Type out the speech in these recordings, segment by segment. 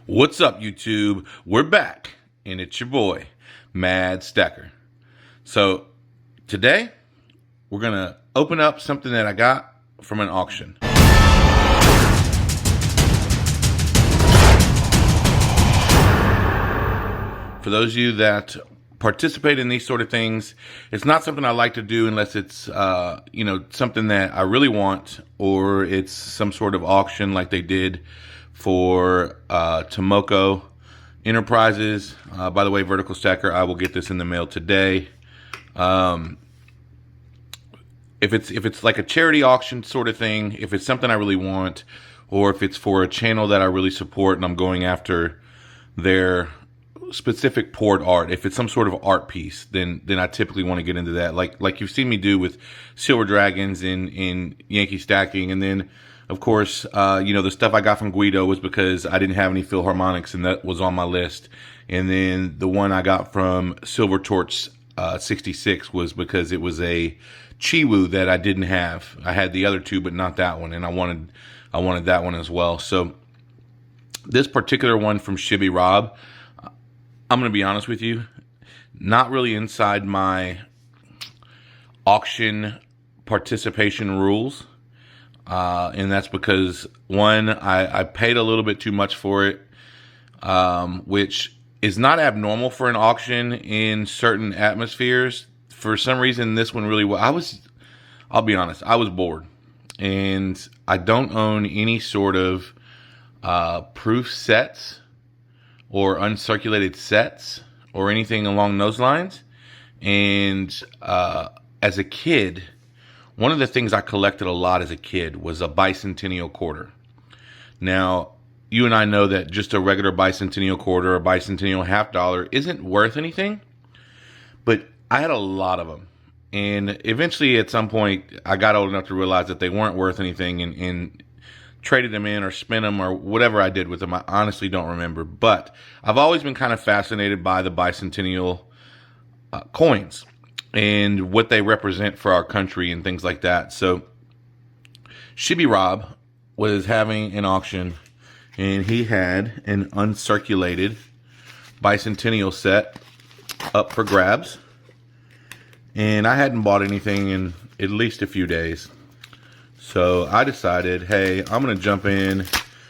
What's up, YouTube? We're back, and it's your boy, Mad Stacker. So, today, we're going to open up something that I got from an auction. For those of you that participate in these sort of things, it's not something I like to do unless it's, something that I really want, or it's some sort of auction like they did for Tomoko Enterprises. By the way, Vertical Stacker, I will get this in the mail today. If it's like a charity auction sort of thing, if it's something I really want, or if it's for a channel that I really support and I'm going after their specific poured art, if it's some sort of art piece, then I typically want to get into that, like you've seen me do with Silver Dragons in Yankee Stacking. And then of course, the stuff I got from Guido was because I didn't have any Philharmonics, and that was on my list. And then the one I got from Silver Torch 66 was because it was a Chiwu that I didn't have. I had the other two, but not that one, and I wanted that one as well. So this particular one from Shibby Rob, I'm going to be honest with you, not really inside my auction participation rules. And that's because, one, I paid a little bit too much for it, which is not abnormal for an auction in certain atmospheres. For some reason, this one really was. I'll be honest, I was bored. And I don't own any sort of proof sets or uncirculated sets or anything along those lines. And as a kid, one of the things I collected a lot as a kid was a Bicentennial quarter. Now, you and I know that just a regular Bicentennial quarter or Bicentennial $50 isn't worth anything, but I had a lot of them. And eventually, at some point, I got old enough to realize that they weren't worth anything and traded them in or spent them or whatever I did with them. I honestly don't remember. But I've always been kind of fascinated by the Bicentennial coins and what they represent for our country and things like that. So Shibby Rob was having an auction, and he had an uncirculated Bicentennial set up for grabs. And I hadn't bought anything in at least a few days. So I decided, hey, I'm going to jump in,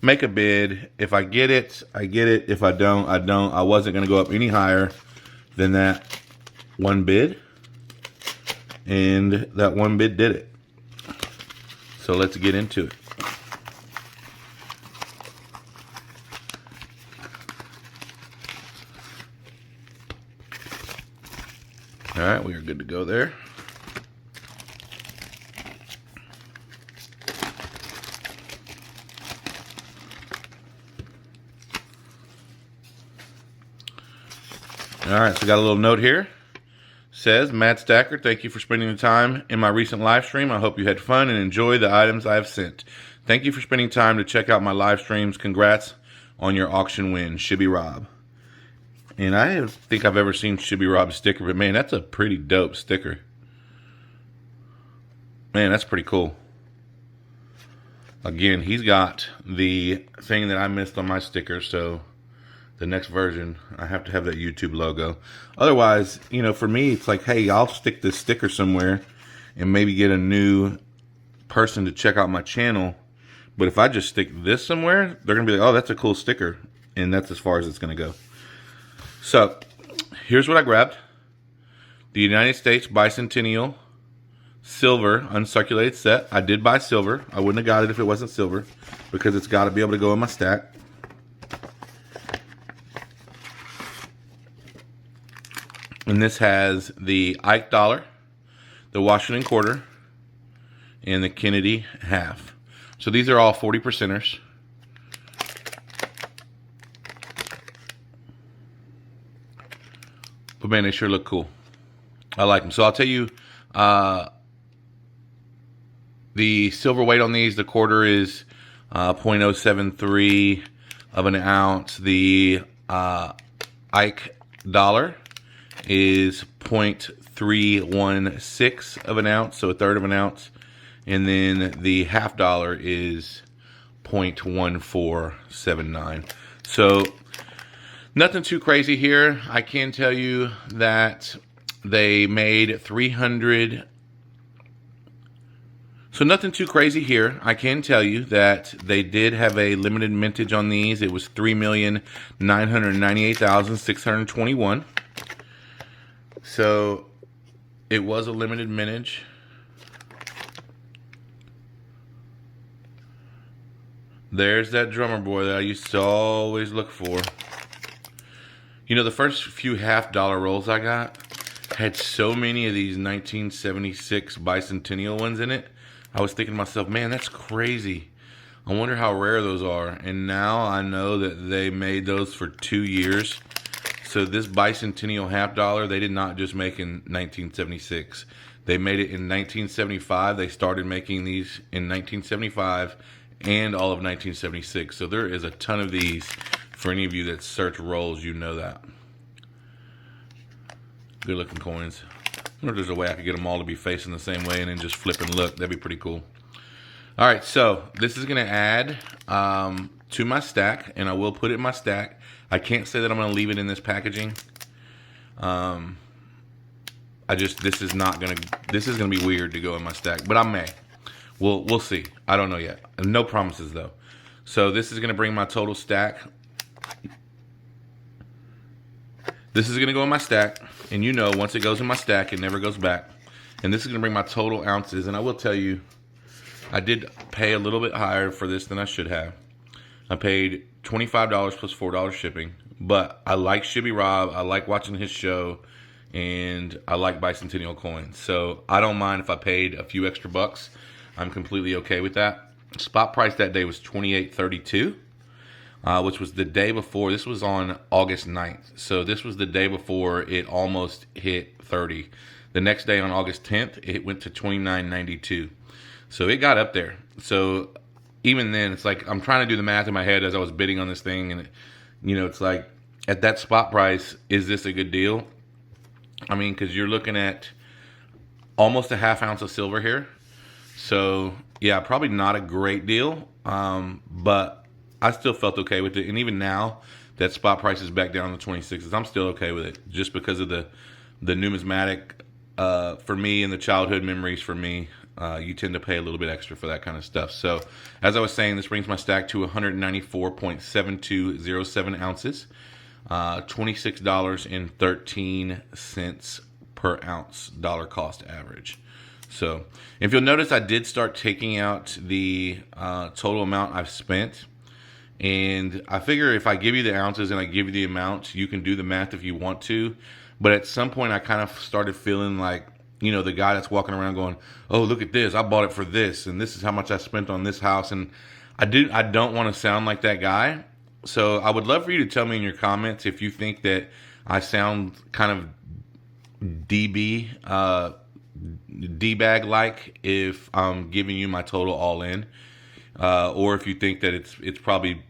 make a bid. If I get it, I get it. If I don't, I don't. I wasn't going to go up any higher than that one bid. And that one bid did it. So let's get into it. All right, we are good to go there. All right, so got a little note here. Says, Matt Stacker, thank you for spending the time in my recent live stream. I hope you had fun and enjoyed the items I have sent. Thank you for spending time to check out my live streams. Congrats on your auction win, Shibby Rob. And I don't think I've ever seen Shibby Rob's sticker, but man, that's a pretty dope sticker. Man, that's pretty cool. Again, he's got the thing that I missed on my sticker, so the next version, I have to have that YouTube logo. Otherwise, for me, it's like, hey, I'll stick this sticker somewhere and maybe get a new person to check out my channel. But if I just stick this somewhere, they're going to be like, oh, that's a cool sticker. And that's as far as it's going to go. So, here's what I grabbed. The United States Bicentennial Silver Uncirculated Set. I did buy silver. I wouldn't have got it if it wasn't silver, because it's got to be able to go in my stack. And this has the Ike dollar, the Washington quarter, and the Kennedy half. So these are all 40%ers. But man, they sure look cool. I like them. So I'll tell you, the silver weight on these, the quarter is 0.073 of an ounce. The Ike dollar is 0.316 of an ounce, so a third of an ounce. And then the $50 is 0.1479. So nothing too crazy here. I can tell you that they made 300. So nothing too crazy here. I can tell you that they did have a limited mintage on these. It was 3,998,621. So it was a limited mintage. There's that drummer boy that I used to always look for. You know, the first few $half rolls I got had so many of these 1976 Bicentennial ones in it. I was thinking to myself, man, that's crazy. I wonder how rare those are. And now I know that they made those for 2 years. So this Bicentennial $half, they did not just make in 1976. They made it in 1975. They started making these in 1975 and all of 1976. So there is a ton of these. For any of you that search rolls, you know that. Good looking coins. I wonder if there's a way I could get them all to be facing the same way and then just flip and look. That'd be pretty cool. All right, so this is going to add to my stack, and I will put it in my stack. I can't say that I'm going to leave it in this packaging. This is going to be weird to go in my stack, but I may. We'll see. I don't know yet. No promises though. So this is going to bring my total stack. This is going to go in my stack, and you know, once it goes in my stack, it never goes back. And this is going to bring my total ounces, and I will tell you, I did pay a little bit higher for this than I should have. I paid $25 plus $4 shipping, but I like Shibby Rob, I like watching his show, and I like Bicentennial coins. So I don't mind if I paid a few extra bucks. I'm completely okay with that. Spot price that day was $28.32. Which was the day before. This was on August 9th. So this was the day before it almost hit 30. The next day on August 10th, it went to $29.92. So it got up there. So even then, it's like I'm trying to do the math in my head as I was bidding on this thing. And, it's like at that spot price, is this a good deal? I mean, because you're looking at almost a ½ ounce of silver here. So, yeah, probably not a great deal. But I still felt okay with it, and even now that spot price is back down to 26s, I'm still okay with it, just because of the numismatic for me and the childhood memories for me. You tend to pay a little bit extra for that kind of stuff. So, as I was saying, this brings my stack to 194.7207 ounces, $26.13 per ounce, dollar cost average. So, if you'll notice, I did start taking out the total amount I've spent. And I figure if I give you the ounces and I give you the amount, you can do the math if you want to. But at some point, I kind of started feeling like, the guy that's walking around going, oh, look at this. I bought it for this. And this is how much I spent on this house. And I don't want to sound like that guy. So I would love for you to tell me in your comments if you think that I sound kind of D-bag-like if I'm giving you my total all in. Or if you think that it's probably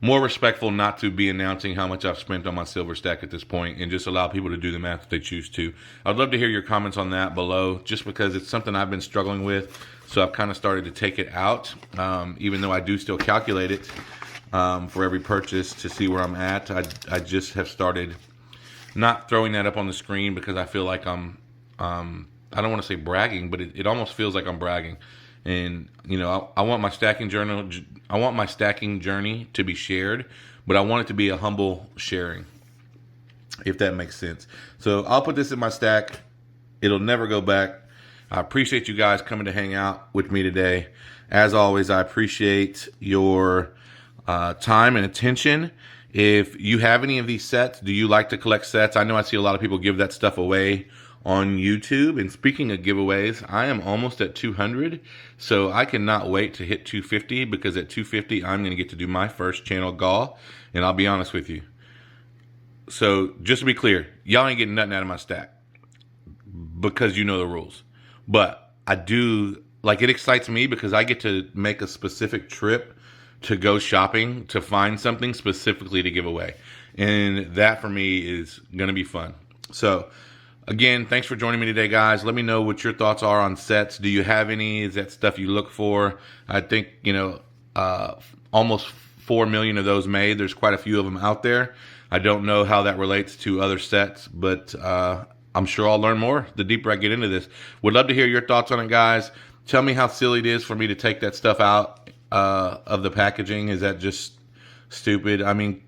more respectful not to be announcing how much I've spent on my silver stack at this point and just allow people to do the math if they choose to. I'd love to hear your comments on that below, just because it's something I've been struggling with. So I've kind of started to take it out, even though I do still calculate it for every purchase to see where I'm at. I just have started not throwing that up on the screen because I feel like I don't want to say bragging, but it almost feels like I'm bragging. And I want my stacking journey. I want my stacking journey to be shared, but I want it to be a humble sharing, if that makes sense. So I'll put this in my stack. It'll never go back. I appreciate you guys coming to hang out with me today. As always, I appreciate your time and attention. If you have any of these sets, do you like to collect sets? I know I see a lot of people give that stuff away on YouTube. And speaking of giveaways, I am almost at 200, so I cannot wait to hit 250, because at 250 I'm going to get to do my first channel GAW, and I'll be honest with you. So just to be clear, y'all ain't getting nothing out of my stack because you know the rules. But I do, like, it excites me because I get to make a specific trip to go shopping to find something specifically to give away. And that for me is going to be fun. So again, thanks for joining me today, guys. Let me know what your thoughts are on sets. Do you have any? Is that stuff you look for? I think, almost 4 million of those made. There's quite a few of them out there. I don't know how that relates to other sets, but I'm sure I'll learn more the deeper I get into this. Would love to hear your thoughts on it, guys. Tell me how silly it is for me to take that stuff out of the packaging. Is that just stupid? I mean,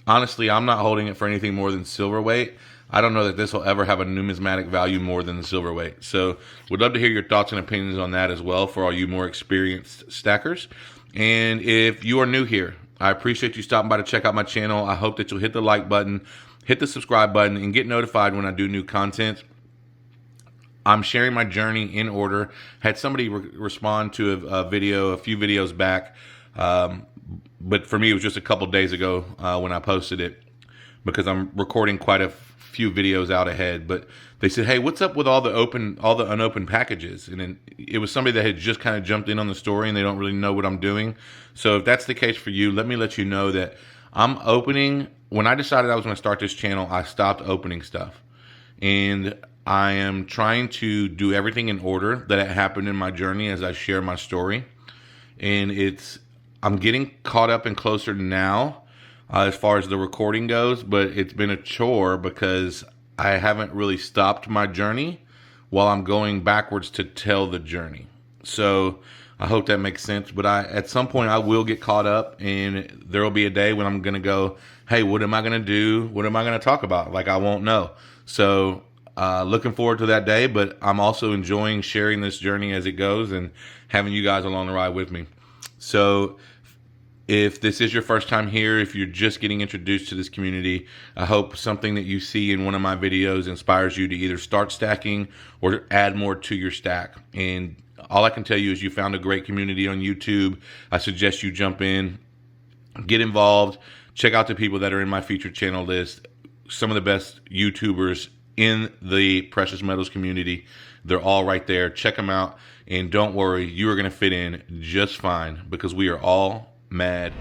honestly, I'm not holding it for anything more than silver weight. I don't know that this will ever have a numismatic value more than the silver weight. So would love to hear your thoughts and opinions on that as well for all you more experienced stackers. And if you are new here, I appreciate you stopping by to check out my channel. I hope that you'll hit the like button, hit the subscribe button, and get notified when I do new content. I'm sharing my journey in order. Had somebody respond to a video a few videos back, but for me it was just a couple days ago when I posted it, because I'm recording quite a few videos out ahead. But they said, hey, what's up with all the unopened packages? And then it was somebody that had just kind of jumped in on the story and they don't really know what I'm doing. So if that's the case for you, let me let you know that I'm opening. When I decided I was going to start this channel, I stopped opening stuff, and I am trying to do everything in order that it happened in my journey as I share my story. And I'm getting caught up and closer now as far as the recording goes, but it's been a chore because I haven't really stopped my journey while I'm going backwards to tell the journey. So I hope that makes sense. But at some point I will get caught up, and there will be a day when I'm going to go, hey, what am I going to do? What am I going to talk about? Like, I won't know. So looking forward to that day, but I'm also enjoying sharing this journey as it goes and having you guys along the ride with me. So if this is your first time here, if you're just getting introduced to this community, I hope something that you see in one of my videos inspires you to either start stacking or add more to your stack. And all I can tell you is you found a great community on YouTube. I suggest you jump in, get involved, check out the people that are in my featured channel list, some of the best YouTubers in the precious metals community. They're all right there. Check them out. And don't worry, you are going to fit in just fine, because we are all mad